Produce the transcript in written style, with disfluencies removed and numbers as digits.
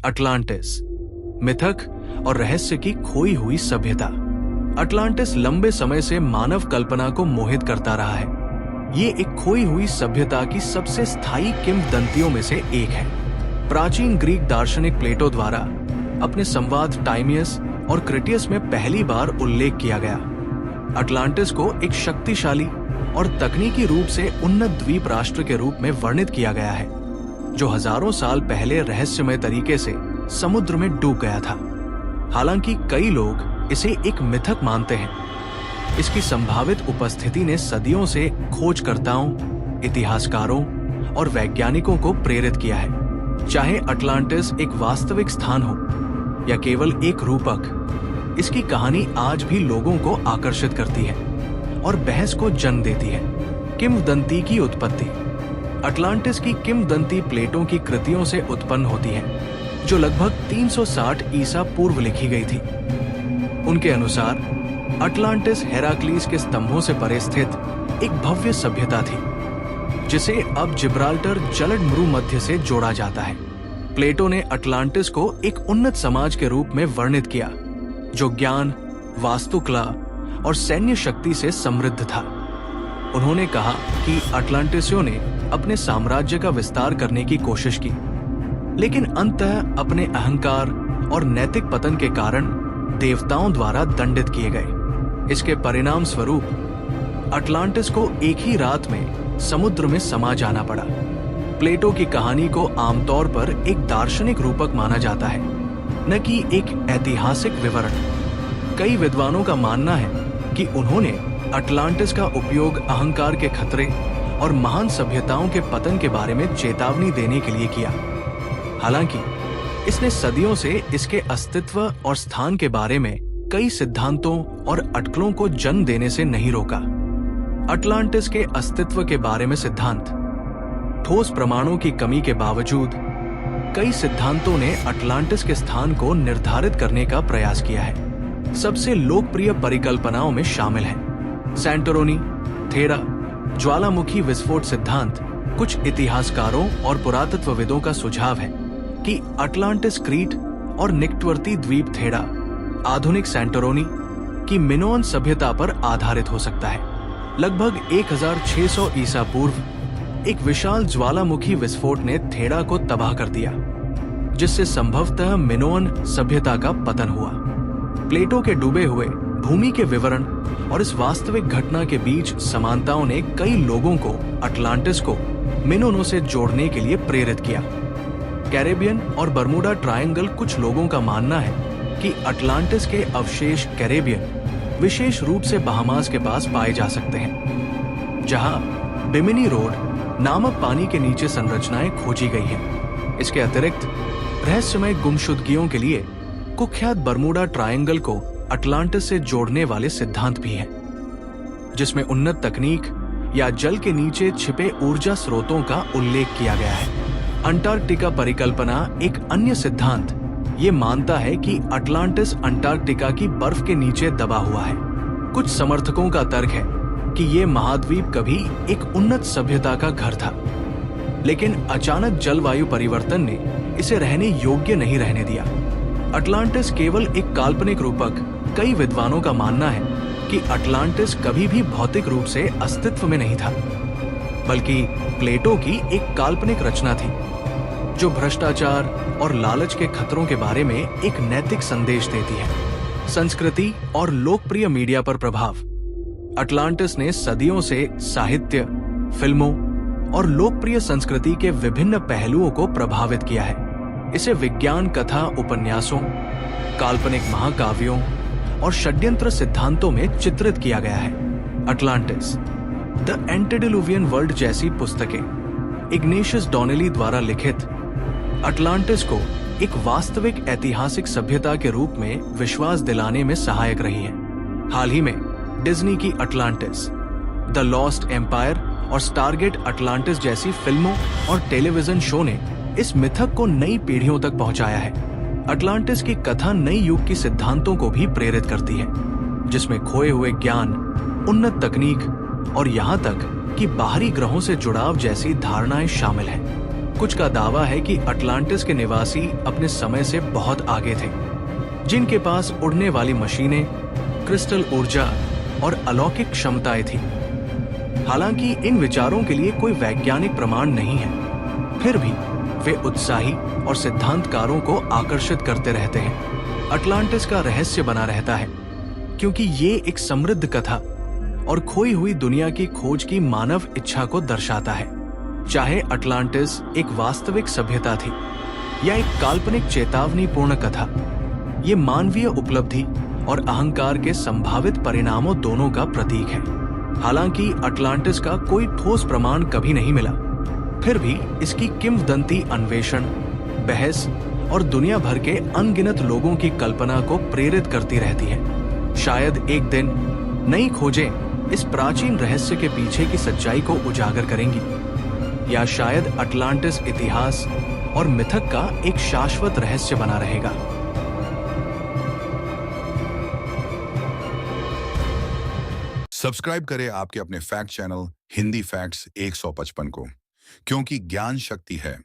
Atlantis, मिथक और रहस्य की खोई हुई सभ्यता। अटलांटिस लंबे समय से मानव कल्पना को मोहित करता रहा है। ये एक खोई हुई सभ्यता की सबसे स्थायी किंवदंतियों में से एक है। प्राचीन ग्रीक दार्शनिक प्लेटो द्वारा अपने संवाद टाइमियस और क्रिटियस में पहली बार उल्लेख किया गया। अटलांटिस को एक शक्तिशाली और तकनीकी रूप से उन्नत द्वीप राष्ट्र के रूप में वर्णित किया गया है, जो हजारों साल पहले रहस्यमय तरीके से समुद्र में डूब गया था। हालांकि कई लोग इसे एक मिथक मानते हैं। इसकी संभावित उपस्थिति ने सदियों से खोजकर्ताओं, इतिहासकारों और वैज्ञानिकों को प्रेरित किया है। चाहे अटलांटिस एक वास्तविक स्थान हो या केवल एक रूपक, इसकी कहानी आज भी लोगों को आकर्षित करती है और बहस को जन्म देती है। किंवदंती की उत्पत्ति। अटलांटिस की किंवदंती प्लेटो की कृतियों से उत्पन्न होती है, जो लगभग 360 ईसा पूर्व लिखी गई थी। उनके अनुसार अटलांटिस हेराक्लीस के स्तंभों से परे स्थित एक भव्य सभ्यता थी, जिसे अब जिब्राल्टर जलद मध्य से जोड़ा जाता है। प्लेटो ने अटलांटिस को एक उन्नत समाज के रूप में वर्णित किया, जो ज्ञान, वास्तुकला और सैन्य शक्ति से समृद्ध था। उन्होंने कहा कि अटलांटिसियों ने अपने साम्राज्य का विस्तार करने की कोशिश की, लेकिन अंततः अपने अहंकार और नैतिक पतन के कारण देवताओं द्वारा दंडित किए गए। इसके परिणाम स्वरूप अटलांटिस को एक ही रात में समुद्र में समा जाना पड़ा। प्लेटो की कहानी को आमतौर पर एक दार्शनिक रूपक माना जाता है, न कि एक ऐतिहासिक विवरण। कई विद्वानों का मानना है कि उन्होंने अटलांटिस का उपयोग अहंकार के खतरे और महान सभ्यताओं के पतन के बारे में चेतावनी देने के लिए किया। हालांकि इसने सदियों से इसके अस्तित्व और स्थान के बारे में कई सिद्धांतों और अटकलों को जन्म देने से नहीं रोका। अटलांटिस के अस्तित्व के बारे में सिद्धांत। ठोस प्रमाणों की कमी के बावजूद कई सिद्धांतों ने अटलांटिस के स्थान को निर्धारित करने का प्रयास किया है। सबसे लोकप्रिय परिकल्पनाओं में शामिल हैं सैंटोरिनी, थेरा, ज्वालामुखी विस्फोट सिद्धांत। कुछ इतिहासकारों और पुरातत्वविदों का सुझाव है कि अटलांटिस क्रीट और निकटवर्ती द्वीप थेरा आधुनिक सैंटोरिनी की मिनोअन सभ्यता पर आधारित हो सकता है। लगभग 1600 ईसा पूर्व एक विशाल ज्वालामुखी विस्फोट ने थेरा को तबाह कर दिया, जिससे संभवतः मिनोअन सभ्यता का पतन हुआ। प्लेटो के डूबे हुए भूमि के विवरण और इस वास्तविक घटना के बीच समानताओं ने कई लोगों को अटलांटिस को मिनोनों से जोड़ने के लिए प्रेरित किया। कैरेबियन और बर्मुडा ट्रायंगल। कुछ लोगों का मानना है कि अटलांटिस के अवशेष कैरेबियन, विशेष रूप से बहामास के पास पाए जा सकते हैं, जहां बिमिनी रोड नामक पानी के नीचे संरचनाएं खोजी गई हैं। इसके अतिरिक्त रहस्यमय गुमशुदगियों के लिए कुख्यात बर्मुडा ट्रायंगल को अटलांटिस से जोड़ने वाले सिद्धांत भी हैं, जिसमें उन्नत तकनीक या जल के नीचे छिपे ऊर्जा स्रोतों का उल्लेख किया गया है। अंटार्कटिका परिकल्पना। एक अन्य सिद्धांत ये मानता है कि अटलांटिस अंटार्कटिका की बर्फ के नीचे दबा हुआ है। कुछ समर्थकों का तर्क है कि ये महाद्वीप कभी एक उन्नत सभ्यता का घर था, लेकिन अचानक जलवायु परिवर्तन ने इसे रहने योग्य नहीं रहने दिया। अटलांटिस केवल एक काल्पनिक रूपक। कई विद्वानों का मानना है कि अटलांटिस कभी भी भौतिक रूप से अस्तित्व में नहीं था, बल्कि प्लेटो की एक काल्पनिक रचना थी, जो भ्रष्टाचार और लालच के खतरों के बारे में एक नैतिक संदेश देती है। संस्कृति और लोकप्रिय मीडिया पर प्रभाव। अटलांटिस ने सदियों से साहित्य, फिल्मों और लोकप्रिय संस्कृति के विभिन्न पहलुओं को प्रभावित किया है। इसे विज्ञान कथा उपन्यासों, काल्पनिक महाकाव्यों और षड्यंत्र सिद्धांतों में चित्रित किया गया है। अटलांटिस द एंटेडिलुवियन वर्ल्ड जैसी पुस्तकें इग्नेशियस डॉनेली द्वारा लिखित अटलांटिस को एक वास्तविक ऐतिहासिक सभ्यता के रूप में विश्वास दिलाने में सहायक रही है। हाल ही में डिज्नी की अटलांटिस, द लॉस्ट एम्पायर और स्टारगेट अटलांटिस जैसी फिल्मों और टेलीविजन शो ने इस मिथक को नई पीढ़ियों तक पहुंचाया है। अटलांटिस की कथा नई युग की सिद्धांतों को भी प्रेरित करती है, जिसमें खोए हुए ज्ञान, उन्नत तकनीक और यहाँ तक कि बाहरी ग्रहों से जुड़ाव जैसी धारणाएं शामिल हैं। कुछ का दावा है कि अटलांटिस के निवासी अपने समय से बहुत आगे थे, जिनके पास उड़ने वाली मशीनें, क्रिस्टल ऊर्जा और अलौकिक क्षमताएं थी। हालांकि इन विचारों के लिए कोई वैज्ञानिक प्रमाण नहीं है, फिर भी वे उत्साही और सिद्धांतकारों को आकर्षित करते रहते हैं। अटलांटिस का रहस्य बना रहता है क्योंकि ये एक समृद्ध कथा और खोई हुई दुनिया की खोज की मानव इच्छा को दर्शाता है। चाहे अटलांटिस एक वास्तविक सभ्यता थी या एक काल्पनिक चेतावनीपूर्ण कथा, ये मानवीय उपलब्धि और अहंकार के संभावित परिणामों दोनों का प्रतीक है। हालांकि अटलांटिस का कोई ठोस प्रमाण कभी नहीं मिला, फिर भी इसकी किंवदंती अन्वेषण, बहस और दुनिया भर के अनगिनत लोगों की कल्पना को प्रेरित करती रहती है। शायद एक दिन नई खोजें इस प्राचीन रहस्य के पीछे की सच्चाई को उजागर करेंगी, या शायद अटलांटिस इतिहास और मिथक का एक शाश्वत रहस्य बना रहेगा। सब्सक्राइब करें आपके अपने फैक्ट चैनल हिंदी फैक्ट्स 155 को, क्योंकि ज्ञान शक्ति है